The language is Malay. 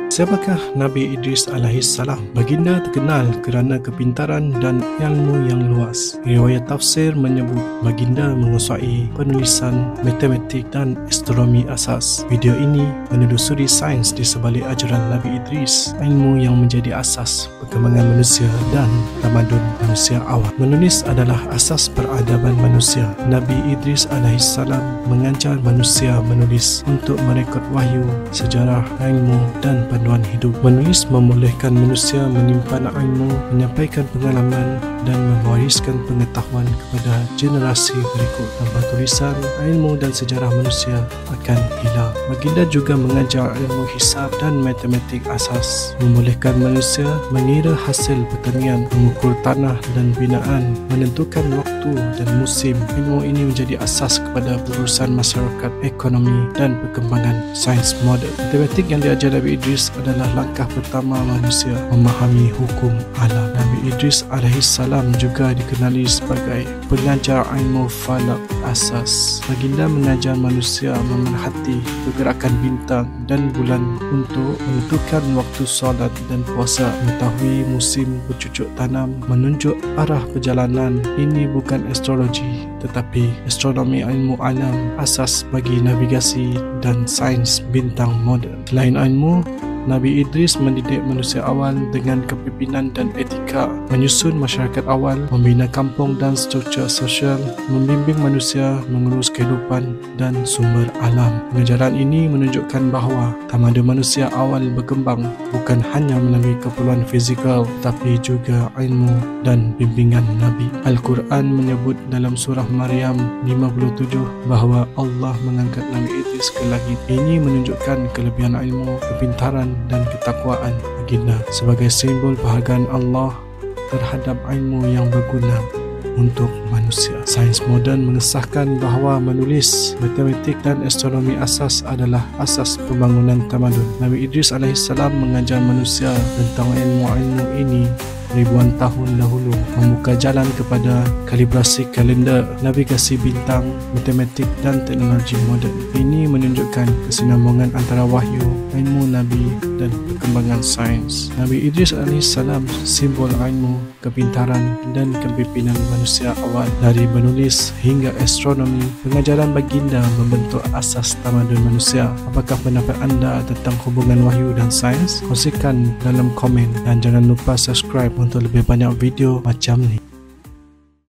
Siapakah Nabi Idris alaihissalam? Baginda terkenal kerana kepintaran dan ilmu yang luas. Riwayat tafsir menyebut baginda menguasai penulisan, matematik dan astronomi asas. Video ini menelusuri sains di sebalik ajaran Nabi Idris, ilmu yang menjadi asas perkembangan manusia dan tamadun manusia awal. Menulis adalah asas peradaban manusia. Nabi Idris alaihissalam mengajar manusia menulis untuk merekod wahyu, sejarah, ilmu dan panduan hidup. Menulis membolehkan manusia menyimpan ilmu, menyampaikan pengalaman dan mewariskan pengetahuan kepada generasi berikut. Tanpa tulisan, ilmu dan sejarah manusia akan hilang. Baginda juga mengajar ilmu hisab dan matematik asas, membolehkan manusia mengira hasil pertanian, mengukur tanah dan binaan, menentukan waktu dan musim. Ilmu ini menjadi asas kepada perusahaan masyarakat, ekonomi dan perkembangan sains moden. Matematik yang diajar Nabi Idris adalah langkah pertama manusia memahami hukum alam. Nabi Idris alaihissalam juga dikenali sebagai pengajar ilmu falak asas. Baginda mengajar manusia memerhati pergerakan bintang dan bulan untuk menentukan waktu solat dan puasa, mengetahui musim bercucuk tanam, menunjuk arah perjalanan. Ini bukan astrologi tetapi astronomi, ilmu alam, asas bagi navigasi dan sains bintang moden. Selain ilmu, Nabi Idris mendidik manusia awal dengan kepimpinan dan etika, menyusun masyarakat awal, membina kampung dan struktur sosial, membimbing manusia mengurus kehidupan dan sumber alam. Pengajaran ini menunjukkan bahawa tamadun manusia awal berkembang bukan hanya melalui keperluan fizikal tetapi juga ilmu dan bimbingan Nabi. Al-Quran menyebut dalam surah Maryam 57 bahawa Allah mengangkat Nabi Idris ke langit. Ini menunjukkan kelebihan ilmu, kepintaran dan ketakwaan baginda sebagai simbol penghargaan Allah terhadap ilmu yang berguna untuk manusia. Sains moden mengesahkan bahawa menulis, matematik dan astronomi asas adalah asas pembangunan tamadun. Nabi Idris alaihissalam mengajar manusia tentang ilmu-ilmu ini ribuan tahun dahulu, membuka jalan kepada kalibrasi kalender, navigasi bintang, matematik dan teknologi moden. Ini menunjukkan kesinambungan antara wahyu, ilmu Nabi dan perkembangan sains. Nabi Idris alaihissalam simbol ilmu, kepintaran dan kepimpinan manusia awal. Dari menulis hingga astronomi, pengajaran baginda membentuk asas tamadun manusia. Apakah pendapat anda tentang hubungan wahyu dan sains? Kongsikan dalam komen dan jangan lupa subscribe untuk lebih banyak video macam ni.